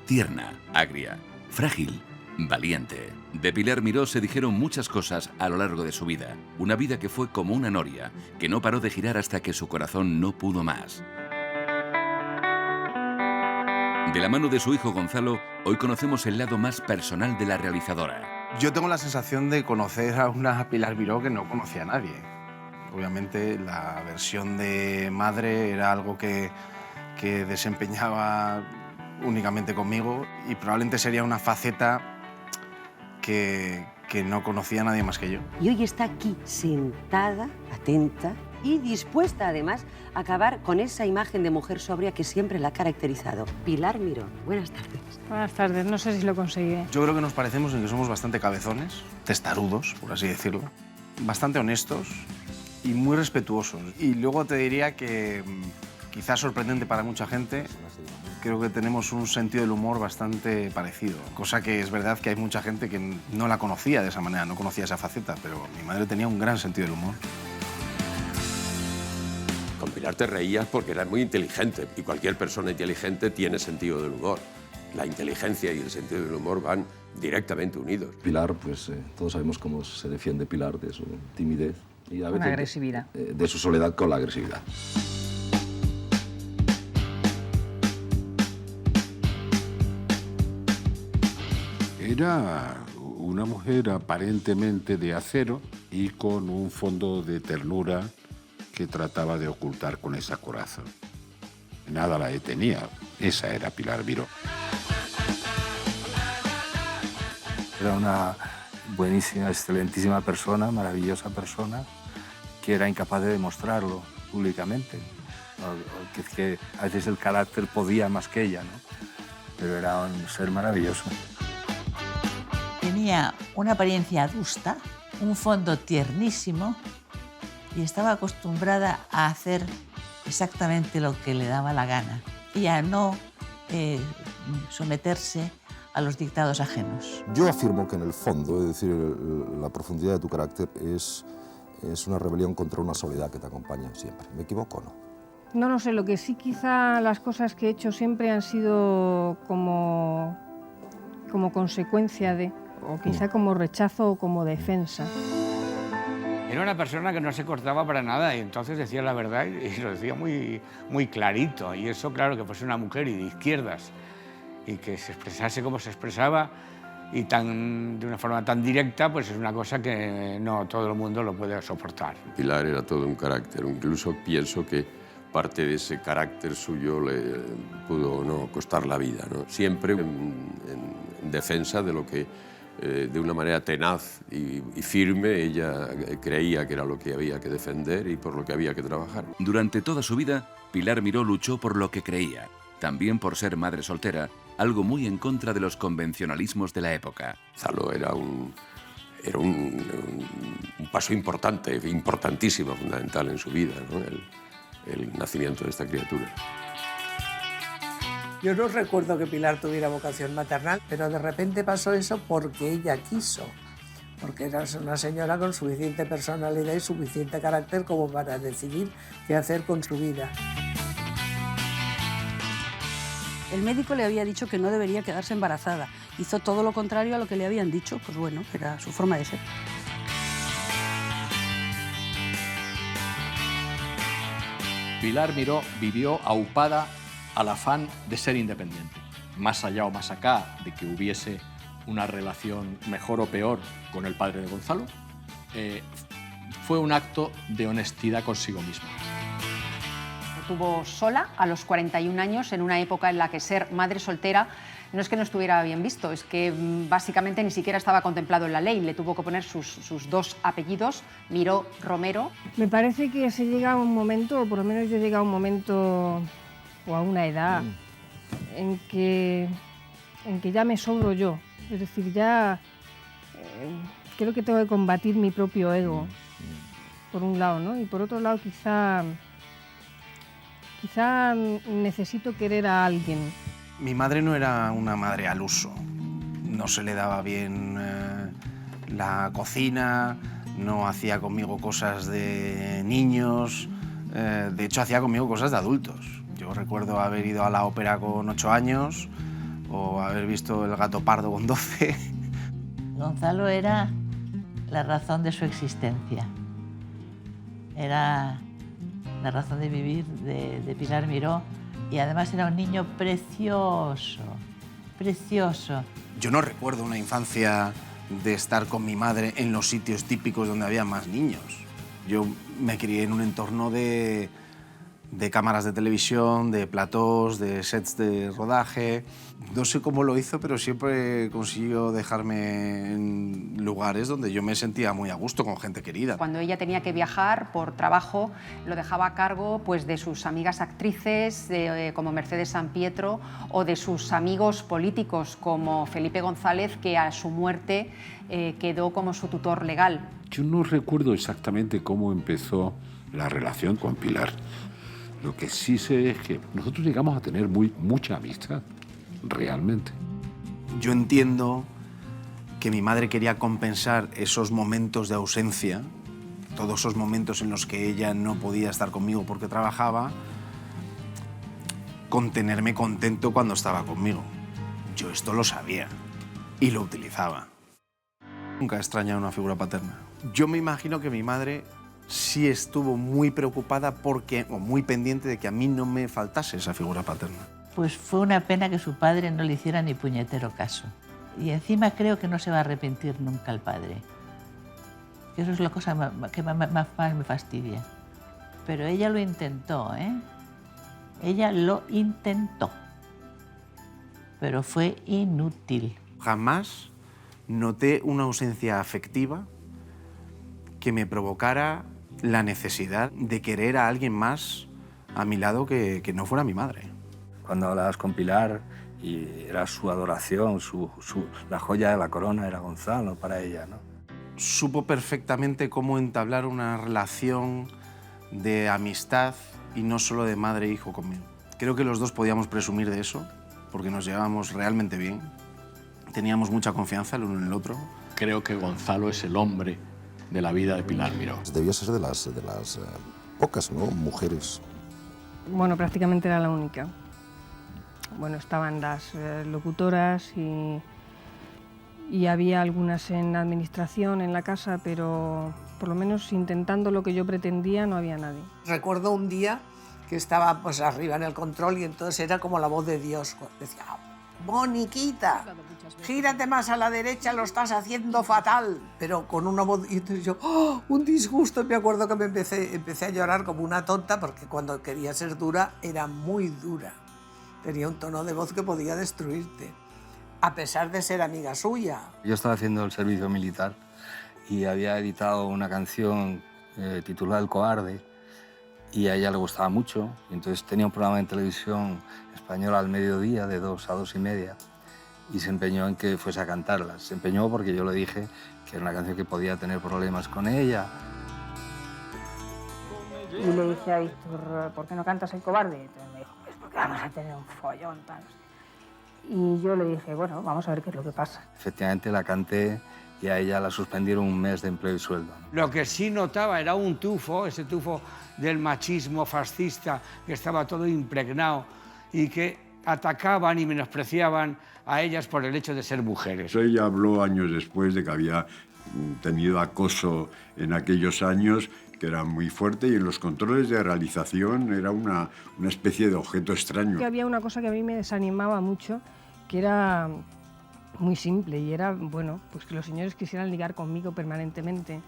tierna, agria, frágil, valiente. De Pilar Miró se dijeron muchas cosas a lo largo de su vida. Una vida que fue como una noria, que no paró de girar hasta que su corazón no pudo más. De la mano de su hijo Gonzalo, hoy conocemos el lado más personal de la realizadora. Yo tengo la sensación de conocer a una Pilar Miró que no conocía a nadie. Obviamente la versión de madre era algo que desempeñaba únicamente conmigo y probablemente sería una faceta que no conocía a nadie más que yo. Y hoy está aquí, sentada, atenta y dispuesta, además, a acabar con esa imagen de mujer sobria que siempre la ha caracterizado. Pilar Miró, buenas tardes. Buenas tardes, no sé si lo conseguí. Yo creo que nos parecemos en que somos bastante cabezones, testarudos, por así decirlo, bastante honestos y muy respetuosos. Y luego te diría que, quizás sorprendente para mucha gente, creo que tenemos un sentido del humor bastante parecido. Cosa que es verdad que hay mucha gente que no la conocía de esa manera, no conocía esa faceta, pero mi madre tenía un gran sentido del humor. Con Pilar te reías porque eras muy inteligente y cualquier persona inteligente tiene sentido del humor. La inteligencia y el sentido del humor van directamente unidos. Pilar, pues todos sabemos cómo se defiende Pilar de su timidez. Y a veces con agresividad. De su soledad con la agresividad. Era una mujer aparentemente de acero y con un fondo de ternura que trataba de ocultar con esa coraza. Nada la detenía. Esa era Pilar Miró. Era una buenísima, excelentísima persona, maravillosa persona, que era incapaz de demostrarlo públicamente. Que a veces el carácter podía más que ella, ¿no? Pero era un ser maravilloso. Tenía una apariencia adusta, un fondo tiernísimo y estaba acostumbrada a hacer exactamente lo que le daba la gana y a no someterse a los dictados ajenos. Yo afirmo que en el fondo, es decir, la profundidad de tu carácter es una rebelión contra una soledad que te acompaña siempre. ¿Me equivoco o no? No lo sé, lo que sí quizá las cosas que he hecho siempre han sido como consecuencia de, o quizá como rechazo o como defensa. Era una persona que no se cortaba para nada y entonces decía la verdad y lo decía muy, muy clarito. Y eso, claro, que fuese una mujer y de izquierdas y que se expresase como se expresaba y de una forma tan directa, pues es una cosa que no todo el mundo lo puede soportar. Pilar era todo un carácter. Incluso pienso que parte de ese carácter suyo le pudo no costar la vida, ¿no? Siempre en defensa de lo que de una manera tenaz y firme ella creía que era lo que había que defender y por lo que había que trabajar. Durante toda su vida, Pilar Miró luchó por lo que creía, también por ser madre soltera, algo muy en contra de los convencionalismos de la época. Gonzalo era un paso importante, importantísimo, fundamental en su vida, ¿no? El nacimiento de esta criatura. Yo no recuerdo que Pilar tuviera vocación maternal, pero de repente pasó eso porque ella quiso, porque era una señora con suficiente personalidad y suficiente carácter como para decidir qué hacer con su vida. El médico le había dicho que no debería quedarse embarazada. Hizo todo lo contrario a lo que le habían dicho. Pues bueno, era su forma de ser. Pilar Miró vivió aupada al afán de ser independiente. Más allá o más acá de que hubiese una relación mejor o peor con el padre de Gonzalo, fue un acto de honestidad consigo misma. Estuvo sola a los 41 años, en una época en la que ser madre soltera no es que no estuviera bien visto, es que básicamente ni siquiera estaba contemplado en la ley. Le tuvo que poner sus dos apellidos, Miró, Romero. Me parece que se llega a un momento, o por lo menos yo llegué a un momento o a una edad en que ya me sobro yo. Es decir, ya creo que tengo que combatir mi propio ego, por un lado, ¿no? Y por otro lado, quizá necesito querer a alguien. Mi madre no era una madre al uso. No se le daba bien la cocina, no hacía conmigo cosas de niños, de hecho hacía conmigo cosas de adultos. Yo recuerdo haber ido a la ópera con 8 años, o haber visto El gato pardo con 12. Gonzalo era la razón de su existencia. Era la razón de vivir de Pilar Miró, y además era un niño precioso, precioso. Yo no recuerdo una infancia de estar con mi madre en los sitios típicos donde había más niños. Yo me crié en un entorno de cámaras de televisión, de platós, de sets de rodaje. No sé cómo lo hizo, pero siempre consiguió dejarme en lugares donde yo me sentía muy a gusto, con gente querida. Cuando ella tenía que viajar por trabajo, lo dejaba a cargo pues, de sus amigas actrices, como Mercedes Sampietro, o de sus amigos políticos, como Felipe González, que a su muerte quedó como su tutor legal. Yo no recuerdo exactamente cómo empezó la relación con Pilar. Lo que sí sé es que nosotros llegamos a tener mucha amistad, realmente. Yo entiendo que mi madre quería compensar esos momentos de ausencia, todos esos momentos en los que ella no podía estar conmigo porque trabajaba, con tenerme contento cuando estaba conmigo. Yo esto lo sabía y lo utilizaba. Nunca he extrañado una figura paterna. Yo me imagino que mi madre sí estuvo muy preocupada o muy pendiente de que a mí no me faltase esa figura paterna. Pues fue una pena que su padre no le hiciera ni puñetero caso. Y encima creo que no se va a arrepentir nunca el padre. Eso es la cosa que más me fastidia. Pero ella lo intentó, ¿eh? Ella lo intentó. Pero fue inútil. Jamás noté una ausencia afectiva que me provocara la necesidad de querer a alguien más a mi lado que no fuera mi madre. Cuando hablabas con Pilar y era su adoración, la joya de la corona era Gonzalo para ella, ¿no? Supo perfectamente cómo entablar una relación de amistad y no solo de madre e hijo conmigo. Creo que los dos podíamos presumir de eso, porque nos llevábamos realmente bien. Teníamos mucha confianza el uno en el otro. Creo que Gonzalo es el hombre de la vida de Pilar Miró. Debía ser de las pocas, ¿no?, mujeres. Bueno, prácticamente era la única. Bueno, estaban las locutoras y había algunas en administración en la casa, pero por lo menos intentando lo que yo pretendía no había nadie. Recuerdo un día que estaba pues arriba en el control y entonces era como la voz de Dios. Decía, Moniquita, gírate más a la derecha, lo estás haciendo fatal. Pero con una voz, y entonces yo, ¡oh!, un disgusto. Me acuerdo que me empecé a llorar como una tonta, porque cuando quería ser dura era muy dura. Tenía un tono de voz que podía destruirte, a pesar de ser amiga suya. Yo estaba haciendo el servicio militar y había editado una canción titulada El cobarde, y a ella le gustaba mucho. Y entonces tenía un programa en televisión española al mediodía, de 2 a 2:30, y se empeñó en que fuese a cantarla. Se empeñó porque yo le dije que era una canción que podía tener problemas con ella. Y le dije a Víctor, ¿por qué no cantas El cobarde? Y entonces me dijo, pues porque vamos a tener un follón, tal. Y yo le dije, bueno, vamos a ver qué es lo que pasa. Efectivamente la canté y a ella la suspendieron 1 mes de empleo y sueldo. Lo que sí notaba era un tufo, ese tufo del machismo fascista que estaba todo impregnado y que atacaban y menospreciaban a ellas por el hecho de ser mujeres. Ella habló años después de que había tenido acoso en aquellos años, que era muy fuerte, y en los controles de realización era una especie de objeto extraño. Que había una cosa que a mí me desanimaba mucho, que era muy simple, y era, bueno, pues que los señores quisieran ligar conmigo permanentemente.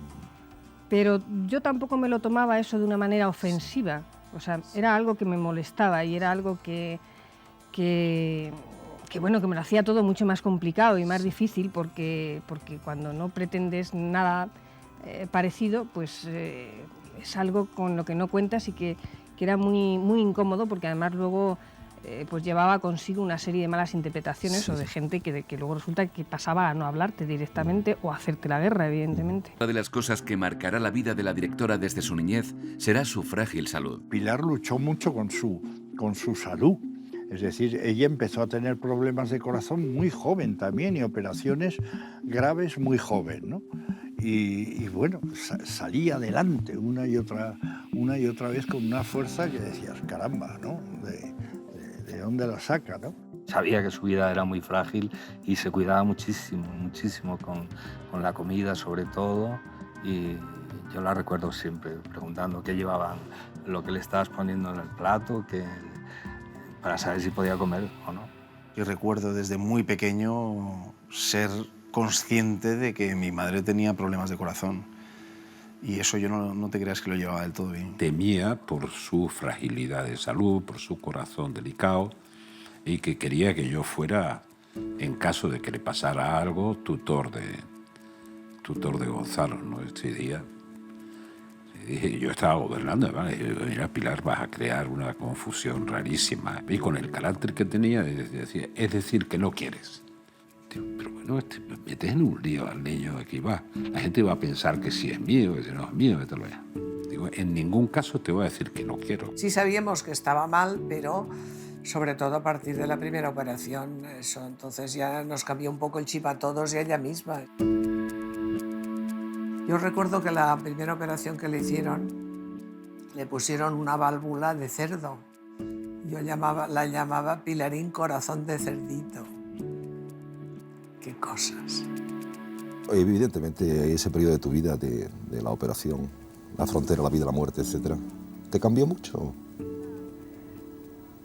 Pero yo tampoco me lo tomaba eso de una manera ofensiva. O sea, era algo que me molestaba y era algo que bueno, que me lo hacía todo mucho más complicado y más difícil, porque cuando no pretendes nada parecido, pues es algo con lo que no cuentas y que era muy incómodo, porque además luego pues llevaba consigo una serie de malas interpretaciones, sí, o de gente que luego resulta que pasaba a no hablarte directamente o a hacerte la guerra, evidentemente. Una de las cosas que marcará la vida de la directora desde su niñez será su frágil salud. Pilar luchó mucho con su salud. Es decir, ella empezó a tener problemas de corazón muy joven también y operaciones graves muy joven, ¿no? Y bueno, salía adelante una y otra vez con una fuerza que decías, caramba, ¿no? ¿De dónde la saca, no? Sabía que su vida era muy frágil y se cuidaba muchísimo, muchísimo con la comida sobre todo. Y yo la recuerdo siempre preguntando qué llevaban, lo que le estabas poniendo en el plato, para saber si podía comer o no. Yo recuerdo desde muy pequeño ser consciente de que mi madre tenía problemas de corazón. Y eso yo no te creas que lo llevaba del todo bien. Temía por su fragilidad de salud, por su corazón delicado, y que quería que yo fuera, en caso de que le pasara algo, tutor de Gonzalo, ¿no? Ese día dije, yo estaba gobernando, ¿vale? Y yo, mira, Pilar, vas a crear una confusión rarísima. Y con el carácter que tenía, decía, es decir, que no quieres. Digo, pero bueno, metes en un lío al niño, aquí va. La gente va a pensar que sí es mío, que si no es mío, mételo ya. Digo, en ningún caso te voy a decir que no quiero. Sí sabíamos que estaba mal, pero sobre todo a partir de la primera operación, eso. Entonces ya nos cambió un poco el chip a todos y a ella misma. Yo recuerdo que la primera operación que le hicieron, le pusieron una válvula de cerdo. Yo la llamaba Pilarín Corazón de Cerdito. Qué cosas. Evidentemente, ese periodo de tu vida, de la operación, la frontera, la vida, la muerte, etc., ¿te cambió mucho?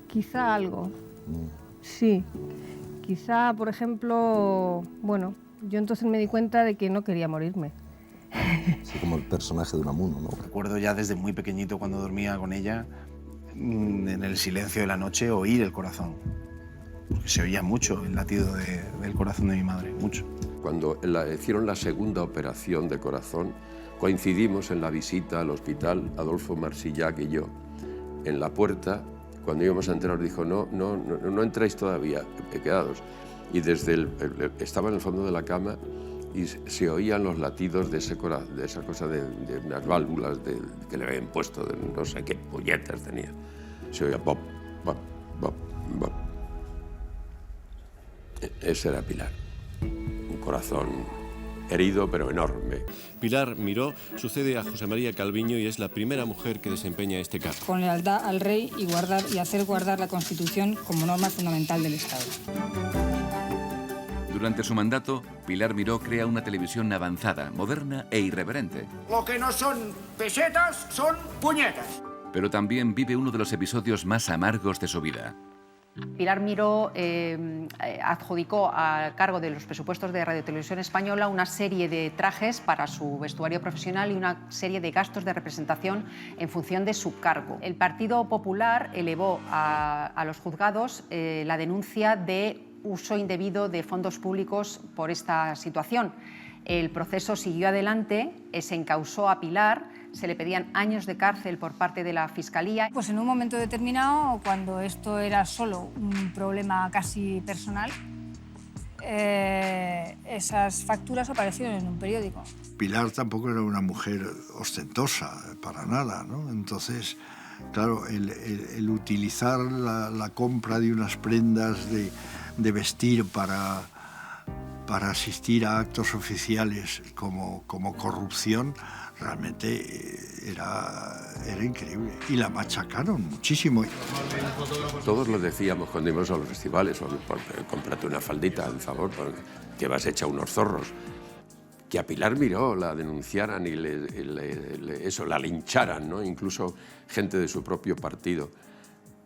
Quizá algo, sí. Quizá, por ejemplo, bueno, yo entonces me di cuenta de que no quería morirme. Así como el personaje de Unamuno, ¿no? Recuerdo ya desde muy pequeñito, cuando dormía con ella, en el silencio de la noche, oír el corazón. Porque se oía mucho el latido del corazón de mi madre, mucho. Cuando hicieron la segunda operación de corazón, coincidimos en la visita al hospital, Adolfo Marsillac y yo. En la puerta, cuando íbamos a entrar, dijo, no entréis todavía, quedados. Y estaba en el fondo de la cama y se oían los latidos de esa cosa de unas válvulas que le habían puesto, de no sé qué puñetas tenía. Se oía bop, bop, bop, bop. Ese era Pilar, un corazón herido pero enorme. Pilar Miró sucede a José María Calviño y es la primera mujer que desempeña este cargo. Con lealtad al rey y hacer guardar la Constitución como norma fundamental del Estado. Durante su mandato, Pilar Miró crea una televisión avanzada, moderna e irreverente. Lo que no son pesetas son puñetas. Pero también vive uno de los episodios más amargos de su vida. Pilar Miró adjudicó a cargo de los presupuestos de Radio Televisión Española una serie de trajes para su vestuario profesional y una serie de gastos de representación en función de su cargo. El Partido Popular elevó a los juzgados la denuncia de uso indebido de fondos públicos por esta situación. El proceso siguió adelante, se encausó a Pilar, se le pedían años de cárcel por parte de la Fiscalía. Pues en un momento determinado, cuando esto era solo un problema casi personal, esas facturas aparecieron en un periódico. Pilar tampoco era una mujer ostentosa, para nada, ¿no? Entonces, claro, el utilizar la compra de unas prendas de vestir para asistir a actos oficiales como corrupción, realmente era increíble. Y la machacaron muchísimo. Todos lo decíamos cuando íbamos a los festivales, cómprate una faldita, por favor, que vas hecha unos zorros. Que a Pilar Miró la denunciaran y la lincharan, ¿no? Incluso gente de su propio partido.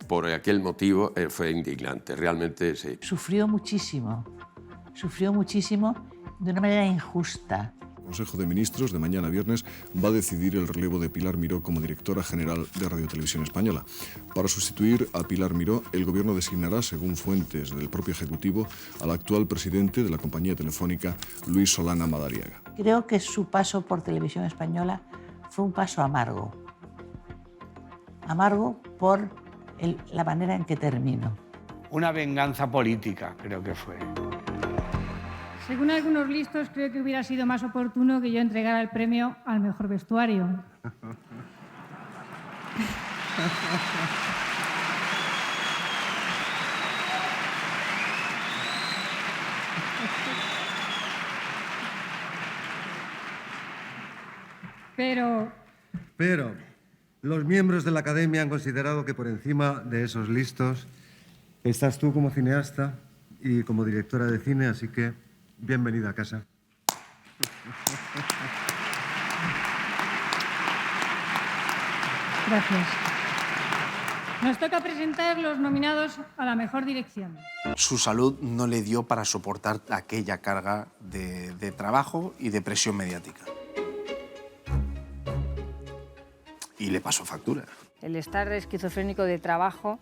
Por aquel motivo fue indignante, realmente sí. Sufrió muchísimo de una manera injusta. El Consejo de Ministros de mañana viernes va a decidir el relevo de Pilar Miró como directora general de Radio Televisión Española. Para sustituir a Pilar Miró, el Gobierno designará, según fuentes del propio Ejecutivo, al actual presidente de la compañía telefónica, Luis Solana Madariaga. Creo que su paso por Televisión Española fue un paso amargo. Amargo por la manera en que terminó. Una venganza política, creo que fue. Según algunos listos, creo que hubiera sido más oportuno que yo entregara el premio al mejor vestuario. Pero los miembros de la Academia han considerado que por encima de esos listos Estás tú como cineasta y como directora de cine, así que bienvenida a casa. Gracias. Nos toca presentar los nominados a la mejor dirección. Su salud no le dio para soportar aquella carga de trabajo y de presión mediática. Y le pasó factura. El estar esquizofrénico de trabajo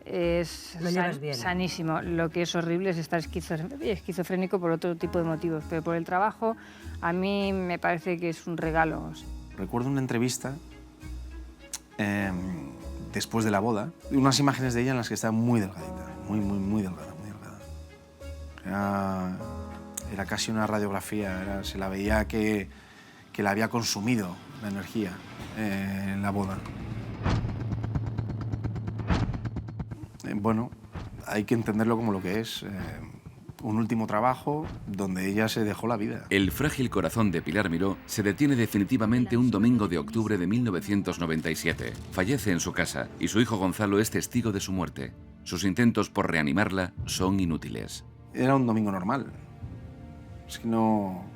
es Lo llevas bien. sanísimo. Lo que es horrible es estar esquizofrénico por otro tipo de motivos, pero por el trabajo a mí me parece que es un regalo. Recuerdo una entrevista después de la boda, unas imágenes de ella en las que estaba muy delgadita, muy delgada, muy delgada. Era casi una radiografía, se la veía que la había consumido la energía en la boda. Bueno, hay que entenderlo como lo que es. Un último trabajo donde ella se dejó la vida. El frágil corazón de Pilar Miró se detiene definitivamente un domingo de octubre de 1997. Fallece en su casa y su hijo Gonzalo es testigo de su muerte. Sus intentos por reanimarla son inútiles. Era un domingo normal. Es que no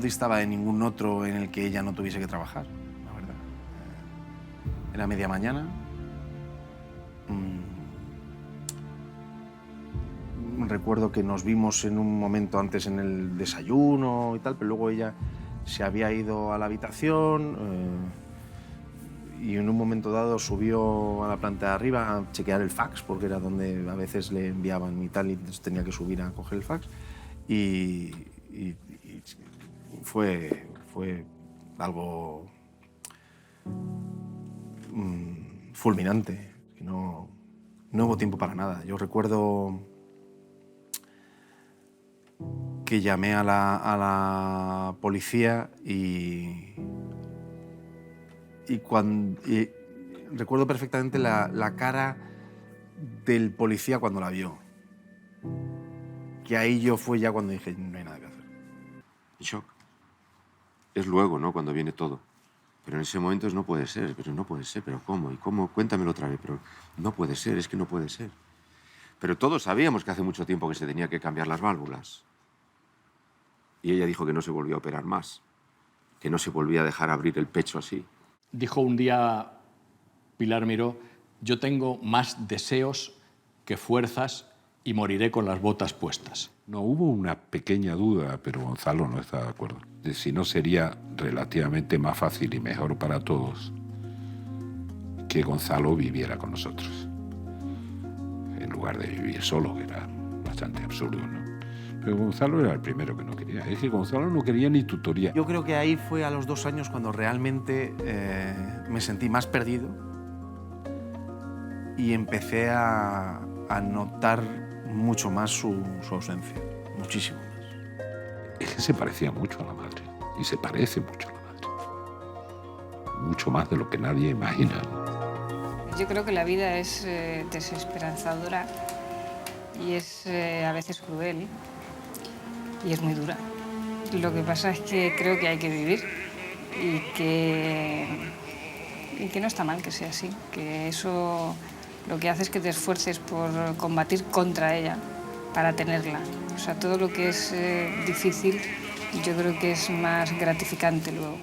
distaba de ningún otro en el que ella no tuviese que trabajar, la verdad. Era media mañana. Recuerdo que nos vimos en un momento antes en el desayuno y tal, pero luego ella se había ido a la habitación y en un momento dado subió a la planta de arriba a chequear el fax, porque era donde a veces le enviaban y tal, y entonces tenía que subir a coger el fax. Y fue algo fulminante. No hubo tiempo para nada. Yo recuerdo que llamé a la policía y recuerdo perfectamente la cara del policía cuando la vio. Que ahí yo fue ya cuando dije, no hay nada que hacer. Shock. Es luego, ¿no?, cuando viene todo. Pero en ese momento es no puede ser, pero ¿cómo? ¿Y cómo? Cuéntamelo otra vez, pero no puede ser, es que no puede ser. Pero todos sabíamos que hace mucho tiempo que se tenía que cambiar las válvulas. Y ella dijo que no se volvía a operar más, que no se volvía a dejar abrir el pecho así. Dijo un día Pilar Miró, yo tengo más deseos que fuerzas y moriré con las botas puestas. No, hubo una pequeña duda, pero Gonzalo no estaba de acuerdo, de si no sería relativamente más fácil y mejor para todos que Gonzalo viviera con nosotros, en lugar de vivir solo, que era bastante absurdo, ¿no? Pero Gonzalo era el primero que no quería. Es que Gonzalo no quería ni tutoría. Yo creo que ahí fue a los 2 años cuando realmente me sentí más perdido y empecé a notar mucho más su ausencia, muchísimo más. Es que se parecía mucho a la madre, y se parece mucho a la madre. Mucho más de lo que nadie imagina. Yo creo que la vida es desesperanzadora y es a veces cruel y es muy dura. Lo que pasa es que creo que hay que vivir y que no está mal que sea así, que eso lo que hace es que te esfuerces por combatir contra ella para tenerla. O sea, todo lo que es difícil yo creo que es más gratificante luego.